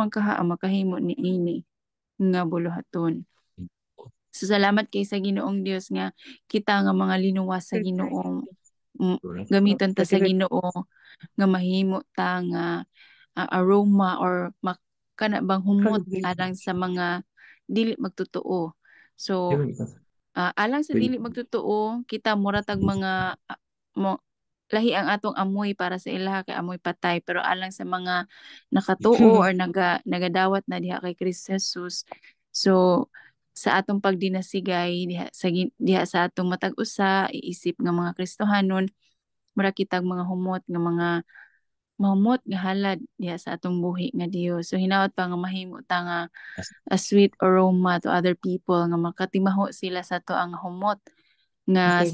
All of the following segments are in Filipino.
kaha ang makahimo ni ini nga buluhaton. So salamat kay sa Ginoong Dios nga kita nga mga linuwas sa Ginoo, gamiton ta sa Ginoo nga mahimo ta nga aroma or kana bang humot alang sa mga dili magtotoo. So alang sa dili magtotoo, kita muratag mga mo lahi ang atong amoy para sa ilaha kay amoy patay, pero alang sa mga nakatuo or nagadawat na diha kay Kristo Jesus, so sa atong pagdinasigay diha sa atong matag usa iisip nga mga Kristohanon, mura kitag mga humot nga mga mahumot nga halad diha sa atong buhi nga Dios. So hinaot pa nga mahimo ta nga a sweet aroma to other people nga makatimaho sila sa to ang humot nga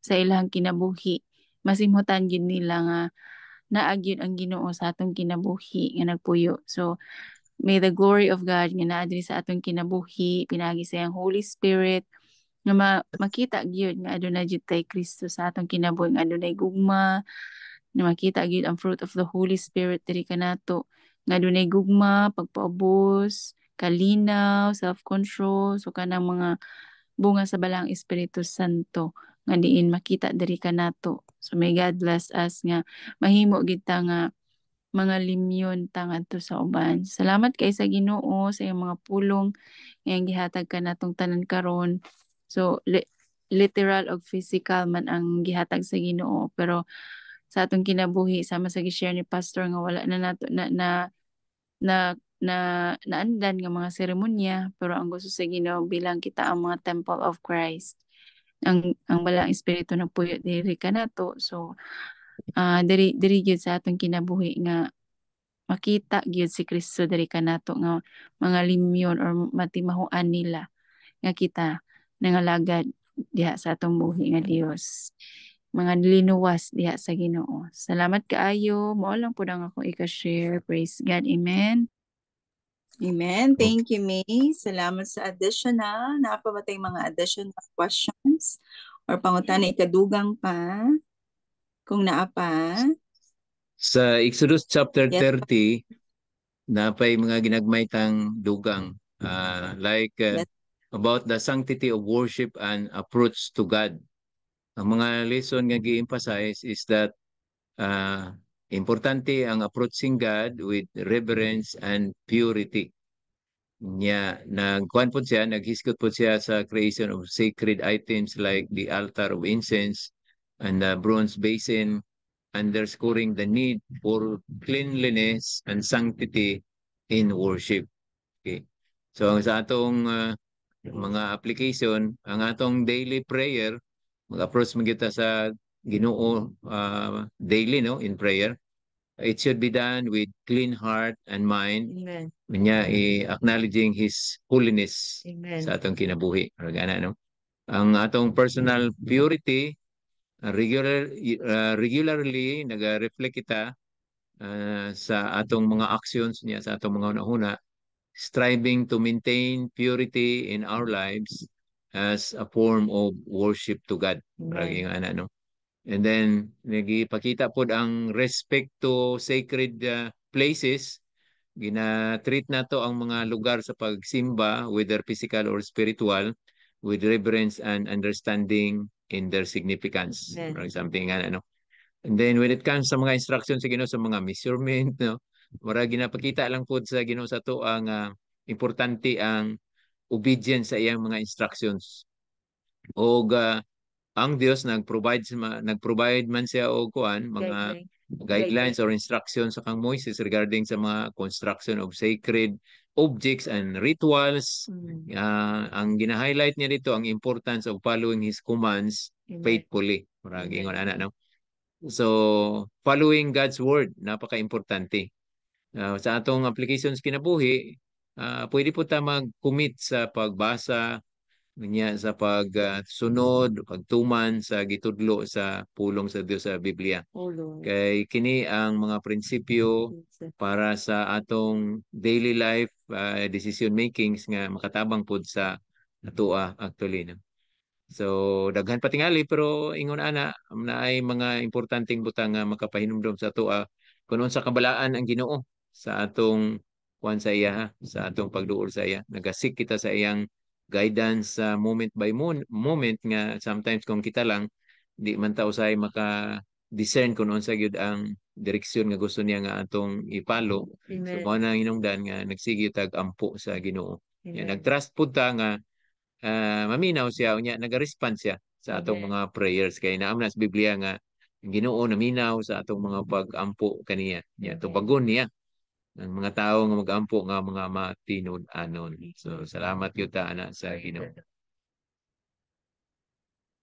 sa ilang kinabuhi. Masimhutan gid nila nga naagyud ang Ginoo sa atong kinabuhi nga nagpuyo. So may the glory of God nga naa diri sa atong kinabuhi, pinagi sa iyang Holy Spirit nga makita gyud nga adunay jud tay Kristo sa atong kinabuhi, nga adunay gugma, na makita gyud ang fruit of the Holy Spirit diri kanato, nga adunay gugma, pagpaubos, kalinaw, self-control, so kanang mga bunga sa balang Espiritu Santo nga diin makita diri kanato. So may God bless us nga mahimo gid ta nga mga limyon ta ngadto sa uban. Salamat kay sa Ginoo sa iyang mga pulong nga gihatag kanatong tanan karon. So literal o physical man ang gihatag sa Ginoo, pero sa atong kinabuhi sama sa gi-share ni pastor nga wala na nato na na naandan nga mga seremonya, pero ang gusto sa Ginoo bilang kita ang mga temple of Christ, ang balang espiritu nagpuyo diri kanato. So diri gyud sa atong kinabuhi nga makita gyud si Kristo diri kanato nga mga limyon or matimahuan nila nga kita nangalagad diha sa atong buhi nga Dios, mga linuwas diha sa Ginoo. Salamat kaayo, mao lang pud ang akong ika-share. Praise God. Amen. Amen. Thank you, May. Salamat sa additional. Naapa ba tayong mga additional questions or pangutana ikadugang pa? Kung naapa. Sa Exodus chapter Yes. 30, napay mga ginagmaytang dugang Yes. about the sanctity of worship and approach to God. Ang mga lesson nga gi-emphasize is that importante ang approaching God with reverence and purity. Nagkuhan po siya, naghiskot po siya sa creation of sacred items like the altar of incense and the bronze basin, underscoring the need for cleanliness and sanctity in worship. Okay. So sa atong mga application, ang atong daily prayer, mag-approach mo kita sa Ginoo daily no in prayer. It should be done with clean heart and mind. Amen. Acknowledging His holiness. Amen. Sa atong kinabuhi. No? Ang atong personal purity, regularly nag-reflect kita sa atong mga actions niya, sa atong mga unahuna, striving to maintain purity in our lives as a form of worship to God. No? And then, nagipakita po ang respect to sacred places. Gina-treat na to ang mga lugar sa pagsimba, whether physical or spiritual, with reverence and understanding in their significance. Or something nga, ano. And then, when it comes sa mga instructions sa Ginoo sa mga measurement, no, mara ginapakita lang po sa Ginoo sa to ang importante ang obedience sa iyang mga instructions. O ang Dios nag-provide man siya og kuan mga guidelines or instructions sa kang Moises regarding sa mga construction of sacred objects and rituals. Ang gina-highlight niya dito ang importance of following his commands faithfully. Maragi ingon ana no. So following God's word napaka-importante. Sa atong applications kinabuhi, pwede po ta mag-commit sa pagbasa sa pagsunod, pagtuman sa gitudlo sa pulong sa Dios sa Biblia. Kay kini ang mga prinsipyo para sa atong daily life decision makings nga makatabang pud sa atoa actually. No? So daghan pa tingali pero ingon ana naay mga importanteng butang nga makapahinumdom sa atoa kun unsa kabalaan ang Ginoo sa atong kuan sa iya ha, sa atong pagduol sa iya. Nagasik kita sa iyang guidance sa moment by moment nga sometimes kung kita lang di man ta usay maka discern kung unsa gyud ang direksyon nga gusto niya nga atong ipalo. So Amen. mao na ang hinungdan nga nagsige tag ampo sa Ginoo. Ya, Amen. nag-trust pud ta nga maminaw siya unya naga-respond siya sa atong Amen. mga prayers kay naam na sa Biblia nga ang Ginoo naminaw sa atong mga pag-ampo kaniya. Ya, Amen. tubagon niya ang mga tao nga mag-ampo nga mga matinud-anon. So salamat gyud ta ana sa Ginoo.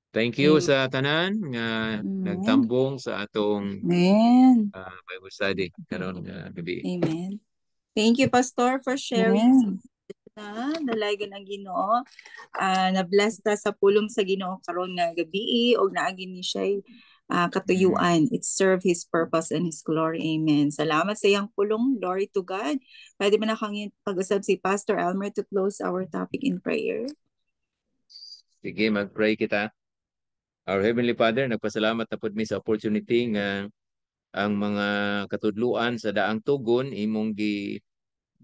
Thank you Amen. sa tanan nga nagtambong sa atong Amen. Bible study karon nga gabi. Amen. Thank you, Pastor, for sharing Amen. na dalagan ang Ginoo. Na-bless ta sa pulong sa Ginoo karon nga gabi og naagi ni siya katuyuan. It serve His purpose and His glory. Amen. Salamat sa iyang pulong. Glory to God. Pwede ba na kang pag-usab si Pastor Elmer to close our topic in prayer? Sige, mag-pray kita. Our Heavenly Father, nagpasalamat na pud mi sa opportunity nga ang mga katudluan sa daang tugon imong gi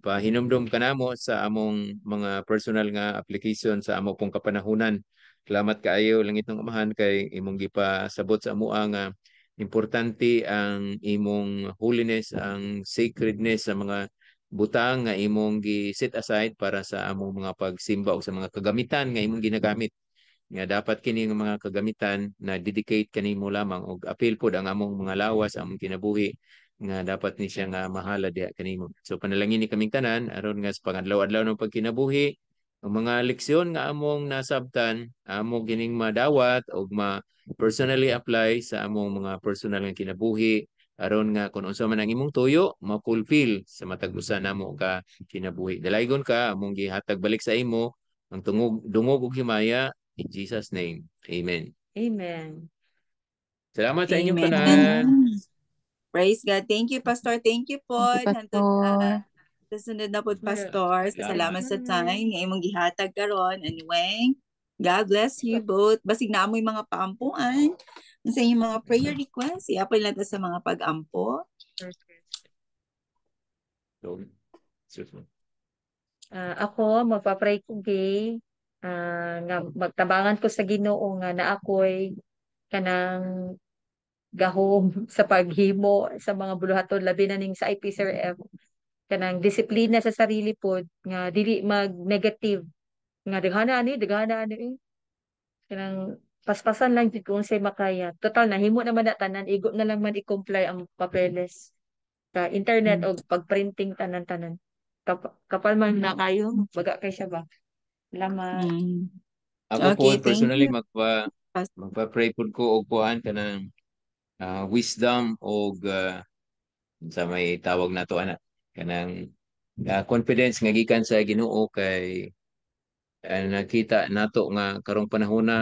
pahinumdum kanamo sa among mga personal nga application sa amo pong kapanahunan. Salamat kaayo langit ng amahan kay imong gipasabot sa amoa nga importante ang imong holiness, ang sacredness sa mga butang nga imong gi set aside para sa among mga pagsimba o sa mga kagamitan nga imong ginagamit nga dapat kini nga mga kagamitan na dedicate kanimo lamang og apil pod ang among mga lawas among kinabuhi nga dapat ni siya nga mahala diha kanimo. So panalangin ni kaming tanan aron nga sa pangadlaw-adlaw ng pagkinabuhi ang mga leksyon nga among nasabtan amo gining madawat og ma personally apply sa among mga personal nga kinabuhi aron nga kung unsa man ang imong tuyo ma-fulfill sa matag usa namo ka kinabuhi. Dalaygon ka among gihatag balik sa imo ang dungog ug himaya. In Jesus' name, Amen. Amen. Salamat sa inyong Amen. tanan. Praise God. Thank you, Pastor. Thank you po. Thank you, Pastor. Sa sunod na po, Pastor. Salamat. Salamat sa time. Nga imong gihatag karon. Anyway, God bless you both. Basig na amoy mga paampuan. Sa inyong mga prayer requests, i-apply lang ta sa mga pag-ampo. Ako magpa-pray ko gay nga magtabangan ko sa Ginoo nga na ako'y kanang gahom sa paghimo sa mga buluhaton labi na ning sa IPSRF kanang disiplina sa sarili pod nga dili mag negative nga daghana ani kanang paspasan lang jud kung say makaya total nahimo naman na tanan igo na lang man i-comply ang papeles sa internet o pag-printing tanan-tanan kapal man na kayo baga kay siya ba salamat. Ako po Okay, thank personally you. magpa-pray pud ko og kuan kanang wisdom og sa may tawag nato ana kanang confidence nga gikan sa Ginoo kay nakita nato nga karong panahon na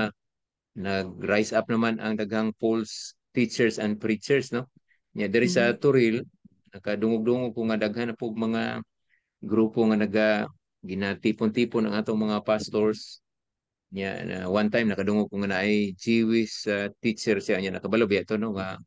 nag-rise up naman ang daghang false teachers and preachers no. Nya diri sa Turil nakadungog-dungog ko nga daghan na pug mga grupo nga ginatipon-tipon ang atong mga pastors. Nya one time nakadungog ko nga naay Jewish teacher siya nya nakabalo biya to no nga